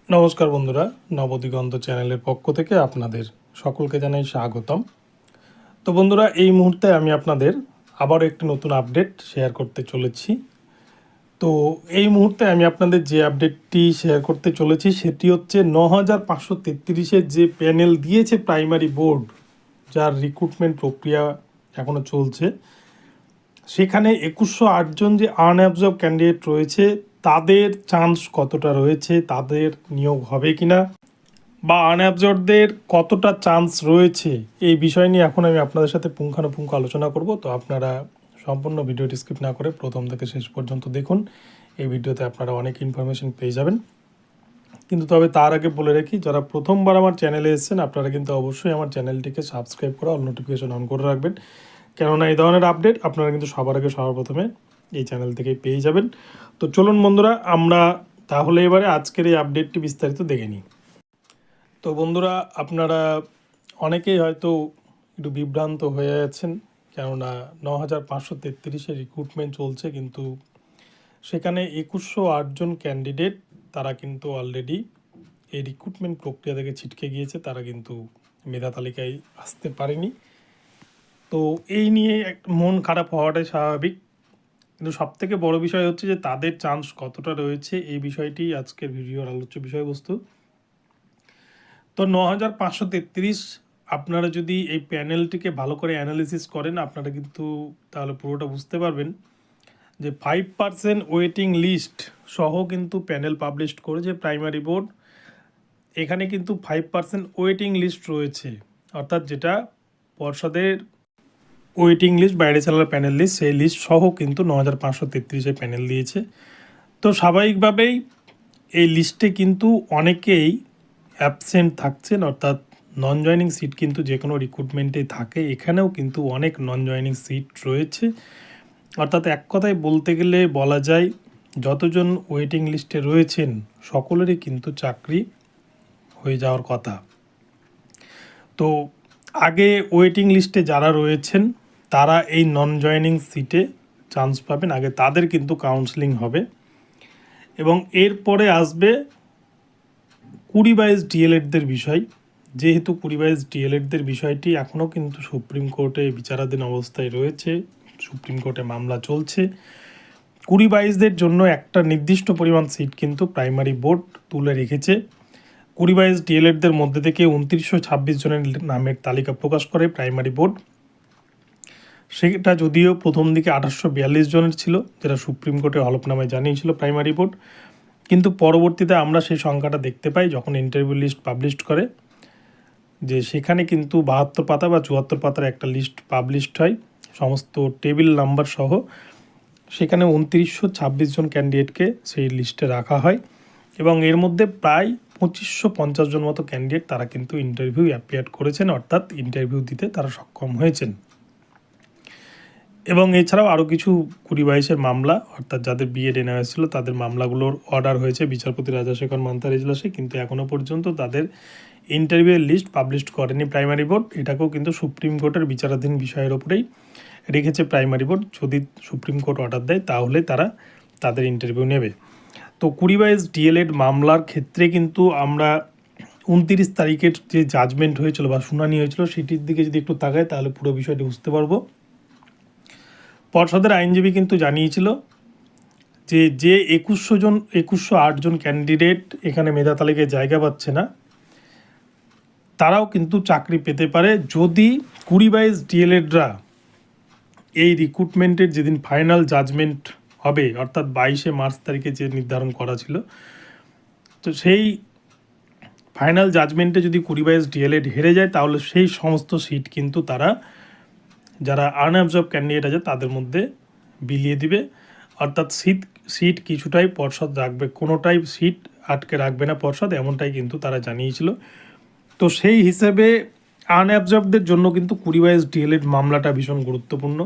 নমস্কার বন্ধুরা, নবদিগন্ত চ্যানেলের পক্ষ থেকে আপনাদের সকলকে জানাই স্বাগতম। তো বন্ধুরা, এই মুহূর্তে আমি আপনাদের আবারও একটি নতুন আপডেট শেয়ার করতে চলেছি। তো এই মুহূর্তে আমি আপনাদের যে আপডেটটি শেয়ার করতে চলেছি সেটি হচ্ছে 9533-এর যে প্যানেল দিয়েছে প্রাইমারি বোর্ড, যার রিক্রুটমেন্ট প্রক্রিয়া এখনও চলছে, সেখানে 2108 জন যে আনঅ্যাবজর্ব ক্যান্ডিডেট রয়েছে তাদের চান্স কতটা রয়েছে, তাদের নিয়োগ হবে কিনা বা আনঅ্যাবজর্বদের কতটা চান্স রয়েছে, এই বিষয় নিয়ে এখন আমি আপনাদের সাথে পুঙ্খানুপুঙ্খ আলোচনা করব। তো আপনারা সম্পূর্ণ ভিডিওটি স্কিপ না করে প্রথম থেকে শেষ পর্যন্ত দেখুন। এই ভিডিওতে আপনারা অনেক ইনফরমেশন পেয়ে যাবেন। কিন্তু তবে তার আগে বলে রাখি, যারা প্রথমবার আমার চ্যানেলে এসেছেন আপনারা কিন্তু অবশ্যই আমার চ্যানেলটিকে সাবস্ক্রাইব করে অল নোটিফিকেশন অন করে রাখবেন, কেননা এই ধরনের আপডেট আপনারা কিন্তু সবার আগে সবার প্রথমে এই চ্যানেল থেকেই পেয়ে যাবেন। তো চলুন বন্ধুরা, আমরা তাহলে এবারে আজকের এই আপডেটটি বিস্তারিত দেখে নিই। তো বন্ধুরা, আপনারা অনেকেই হয়তো একটু বিভ্রান্ত হয়ে আছেন, কেননা 9533-এ রিক্রুটমেন্ট চলছে, কিন্তু সেখানে 2108 জন ক্যান্ডিডেট তারা কিন্তু অলরেডি এই রিক্রুটমেন্ট প্রক্রিয়া থেকে ছিটকে গিয়েছে, তারা কিন্তু মেধা তালিকায় আসতে পারেনি। তো এই নিয়ে মন খারাপ হওয়াটাই স্বাভাবিক, কিন্তু সবথেকে বড় বিষয় হচ্ছে যে তাদের চান্স কতটা রয়েছে, এই বিষয়টি আজকের ভিডিওর আলোচ্য বিষয়বস্তু। তো 9533, আপনারা যদি এই প্যানেলটিকে ভালো করে অ্যানালিসিস করেন আপনারা কিন্তু তাহলে পুরোটা বুঝতে পারবেন যে 5% ওয়েটিং লিস্ট সহ কিন্তু প্যানেল পাবলিশ করেছে প্রাইমারি বোর্ড। এখানে কিন্তু 5% ওয়েটিং লিস্ট রয়েছে, অর্থাৎ যেটা পর্ষদের ওয়েটিং লিস্ট, বাইরে চালার প্যানেল লিস্ট, সেই লিস্ট সহ কিন্তু 9533-এ প্যানেল দিয়েছে। তো স্বাভাবিকভাবেই এই লিস্টে কিন্তু অনেকেই অ্যাবসেন্ট থাকছেন, অর্থাৎ নন জয়নিং সিট কিন্তু যে কোনো রিক্রুটমেন্টেই থাকে, এখানেও কিন্তু অনেক নন জয়নিং সিট রয়েছে। অর্থাৎ এক কথায় বলতে গেলে বলা যায় যতজন ওয়েটিং লিস্টে রয়েছেন সকলেরই কিন্তু চাকরি হয়ে যাওয়ার কথা। তো আগে ওয়েটিং লিস্টে যারা রয়েছেন তারা এই নন জয়নিং সিটে চান্স পাবেন, আগে তাদের কিন্তু কাউন্সেলিং হবে। এবং এরপরে আসবে 20-22 ডিএলএডদের বিষয়। যেহেতু 20-22 ডিএলএডদের বিষয়টি এখনও কিন্তু সুপ্রিম কোর্টে বিচারাধীন অবস্থায় রয়েছে, সুপ্রিম কোর্টে মামলা চলছে। 20-22দের জন্য একটা নির্দিষ্ট পরিমাণ সিট কিন্তু প্রাইমারি বোর্ড তুলে রেখেছে। 20-22 ডিএলএডদের মধ্যে থেকে 2926 জনের নামের তালিকা প্রকাশ করে প্রাইমারি বোর্ড। সেটা যদিও প্রথম দিকে 1842 জনের ছিল, যেটা সুপ্রিম কোর্টে হলফনামায় জানিয়েছিল প্রাইমারি বোর্ড, কিন্তু পরবর্তীতে আমরা সেই সংখ্যাটা দেখতে পাই যখন ইন্টারভিউ লিস্ট পাবলিশ করে, যে সেখানে কিন্তু 72 পাতা বা 74 পাতার একটা লিস্ট পাবলিশড হয় সমস্ত টেবিল নাম্বার সহ। সেখানে 2926 জন ক্যান্ডিডেটকে সেই লিস্টে রাখা হয় এবং এর মধ্যে প্রায় 2550 জন মতো ক্যান্ডিডেট তারা কিন্তু ইন্টারভিউ অ্যাপিয়ার করেছেন, অর্থাৎ ইন্টারভিউ দিতে তারা সক্ষম হয়েছেন। এবং এছাড়াও আরও কিছু 20-22-এর মামলা, অর্থাৎ যাদের বিএড এনআরএস ছিল তাদের মামলাগুলোর অর্ডার হয়েছে বিচারপতি রাজাশেখর মান্তার এজলাসে, কিন্তু এখনও পর্যন্ত তাদের ইন্টারভিউয়ের লিস্ট পাবলিশ করেনি প্রাইমারি বোর্ড। এটাকেও কিন্তু সুপ্রিম কোর্টের বিচারাধীন বিষয়ের ওপরেই রেখেছে প্রাইমারি বোর্ড। যদি সুপ্রিম কোর্ট অর্ডার দেয় তাহলে তারা তাদের ইন্টারভিউ নেবে। তো 20-22 ডিএলএড মামলার ক্ষেত্রে কিন্তু আমরা 29 তারিখের যে জাজমেন্ট হয়েছিল বা শুনানি হয়েছিল সেটির দিকে যদি একটু তাকাই তাহলে পুরো বিষয়টি বুঝতে পারবো। পর্ষদের আইনজীবী কিন্তু জানিয়েছিল যে 2108 জন ক্যান্ডিডেট এখানে মেধা তালিকায় জায়গা পাচ্ছে না, তারাও কিন্তু চাকরি পেতে পারে যদি 20-22 ডিএলএডরা এই রিক্রুটমেন্টের যেদিন ফাইনাল জাজমেন্ট হবে, অর্থাৎ 22শে মার্চ তারিখে যে নির্ধারণ করা ছিল, তো সেই ফাইনাল জাজমেন্টে যদি 20-22 ডিএলএড হেরে যায় তাহলে সেই সমস্ত সিট কিন্তু তারা যারা আনঅ্যাবজর্ব ক্যান্ডিডেট আছে তাদের মধ্যে বিলিয়ে দিবে। অর্থাৎ সিট কিছুটাই পর্ষদ রাখবে, কোনোটাই সিট আটকে রাখবে না পর্ষদ, এমনটাই কিন্তু তারা জানিয়েছিল। তো সেই হিসেবে আনঅ্যাবজর্বদের জন্য কিন্তু 20-22 ডিএলএড মামলাটা ভীষণ গুরুত্বপূর্ণ,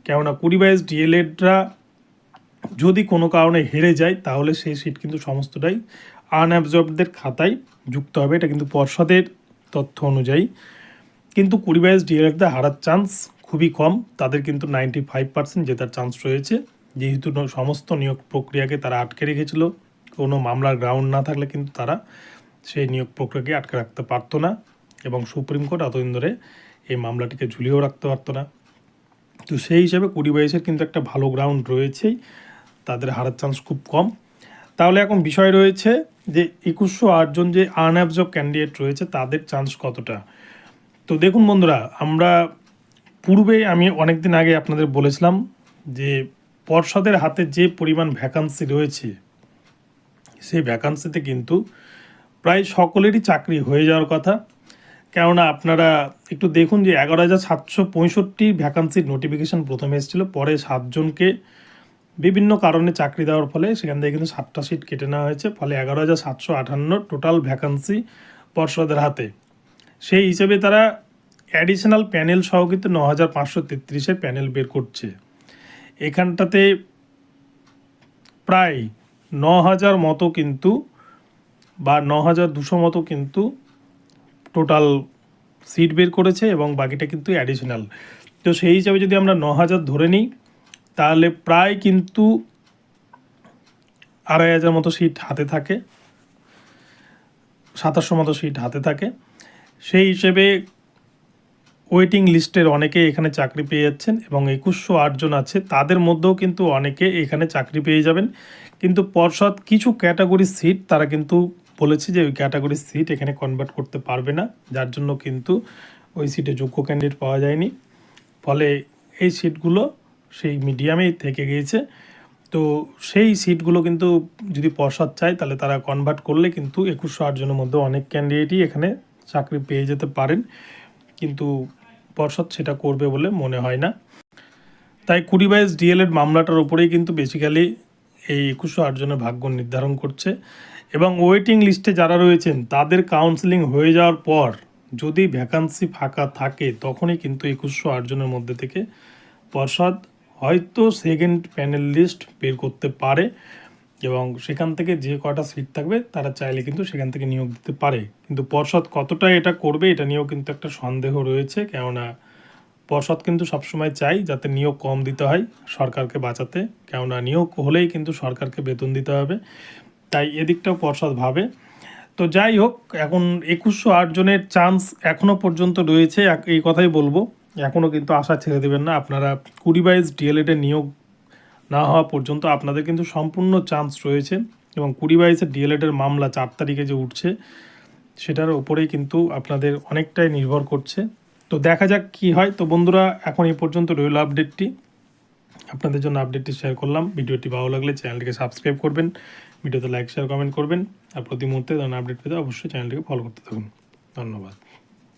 কেননা 20-22 ডিএলএডরা যদি কোনো কারণে হেরে যায় তাহলে সেই সিট কিন্তু সমস্তটাই আনঅ্যাবজর্বদের খাতায় যুক্ত হবে। এটা কিন্তু পর্ষদের তথ্য অনুযায়ী। কিন্তু 20-22 ডিএলএডদের হারার চান্স খুবই কম, তাদের কিন্তু 95% জেতার চান্স রয়েছে, যেহেতু সমস্ত নিয়োগ প্রক্রিয়াকে তারা আটকে রেখেছিল কোনো মামলার গ্রাউন্ড না থাকলে কিন্তু তারা সেই নিয়োগ প্রক্রিয়াকে আটকে রাখতে পারতো না, এবং সুপ্রিম কোর্ট এতদিন ধরে এই মামলাটিকে ঝুলিয়েও রাখতে পারতো না। তো সেই হিসাবে 20-22-এর কিন্তু একটা ভালো গ্রাউন্ড রয়েছেই, তাদের হারার চান্স খুব কম। তাহলে এখন বিষয় রয়েছে যে 2108 জন যে আনঅ্যাবজর্ব ক্যান্ডিডেট রয়েছে তাদের চান্স কতটা। তো দেখুন বন্ধুরা, আমরা পূর্বে আমি অনেক দিন আগে আপনাদের বলেছিলাম যে পর্ষদের হাতে যে পরিমাণ ভ্যাকান্সি রয়েছে, সেই ভ্যাকান্সিতে কিন্তু প্রায় সকলেরই চাকরি হয়ে যাওয়ার কথা। কেননা আপনারা একটু দেখুন যে 11,765 ভ্যাকান্সির নোটিফিকেশান প্রথমে এসেছিলো, পরে 7 জনকে বিভিন্ন কারণে চাকরি দেওয়ার ফলে সেখান থেকে কিন্তু 7টা সিট কেটে নেওয়া হয়েছে, ফলে 11,758 টোটাল ভ্যাকান্সি পর্ষদের হাতে। সেই হিসেবে তারা অ্যাডিশনাল প্যানেল সহ কিন্তু 9,533-এর প্যানেল বের করছে। এখানটাতে প্রায় 9,000 মতো কিন্তু বা 9,200 মতো কিন্তু টোটাল সিট বের করেছে, এবং বাকিটা কিন্তু অ্যাডিশনাল। তো সেই হিসাবে যদি আমরা 9,000 ধরে নিই, তাহলে প্রায় কিন্তু 2,500 মতো সিট হাতে থাকে, 2700 মতো সিট হাতে থাকে। সেই হিসেবে ওয়েটিং লিস্টের অনেকে এখানে চাকরি পেয়ে যাচ্ছেন, এবং 2108 জন আছে তাদের মধ্যেও কিন্তু অনেকে এখানে চাকরি পেয়ে যাবেন। কিন্তু পর্ষদ কিছু ক্যাটাগরির সিট তারা কিন্তু বলেছে যে ওই ক্যাটাগরির সিট এখানে কনভার্ট করতে পারবে না, যার জন্য কিন্তু ওই সিটে যোগ্য ক্যান্ডিডেট পাওয়া যায়নি। ফলে এই সিটগুলো সেই মিডিয়ামেই থেকে গিয়েছে। তো সেই সিটগুলো কিন্তু যদি পর্ষদ চায় তাহলে তারা কনভার্ট করলে কিন্তু 2108 জনের মধ্যে অনেক ক্যান্ডিডেটই এখানে চাকরি পেয়ে যেতে পারেন, কিন্তু পর্ষদ সেটা করবে বলে মনে হয় না। তাই 20-22 ডিএলএড মামলাটার উপরেই কিন্তু বেসিক্যালি এই 2108 জনের ভাগ্য নির্ধারণ করছে, এবং ওয়েটিং লিস্টে যারা রয়েছেন তাদের কাউন্সেলিং হয়ে যাওয়ার পর যদি ভ্যাকান্সি ফাঁকা থাকে তখনই কিন্তু 2108 জনের মধ্যে থেকে পর্ষদ হয়তো সেকেন্ড প্যানেল লিস্ট বের করতে পারে, এবং সেখান থেকে যে কটা সিট থাকবে তারা চাইলে কিন্তু সেখান থেকে নিয়োগ দিতে পারে। কিন্তু পর্ষদ কতটা এটা করবে এটা নিয়েও কিন্তু একটা সন্দেহ রয়েছে, কেননা পর্ষদ কিন্তু সবসময় চাই যাতে নিয়োগ কম দিতে হয় সরকারকে বাঁচাতে, কেননা নিয়োগ হলেই কিন্তু সরকারকে বেতন দিতে হবে, তাই এদিকটাও পর্ষদ ভাবে। তো যাই হোক, এখন 2108 জনের চান্স এখনও পর্যন্ত রয়েছে, এই কথাই বলবো, এখনও কিন্তু আশা ছেড়ে দেবেন না। আপনারা 20-22 ডিএলএডে নিয়োগ না হওয়া পর্যন্ত আপনাদের কিন্তু সম্পূর্ণ চান্স রয়েছে, এবং 20-22-এর ডিএলএডের মামলা 4 তারিখে যে উঠছে সেটার ওপরেই কিন্তু আপনাদের অনেকটাই নির্ভর করছে। তো দেখা যাক কি হয়। তো বন্ধুরা, এখন এই পর্যন্ত রইল আপডেটটি, আপনাদের জন্য আপডেটটি শেয়ার করলাম। ভিডিওটি ভালো লাগলে চ্যানেলটিকে সাবস্ক্রাইব করবেন, ভিডিওতে লাইক শেয়ার কমেন্ট করবেন, আর প্রতি মুহূর্তে ধরনের আপডেট পেতে অবশ্যই চ্যানেলটিকে ফলো করতে থাকুন। ধন্যবাদ।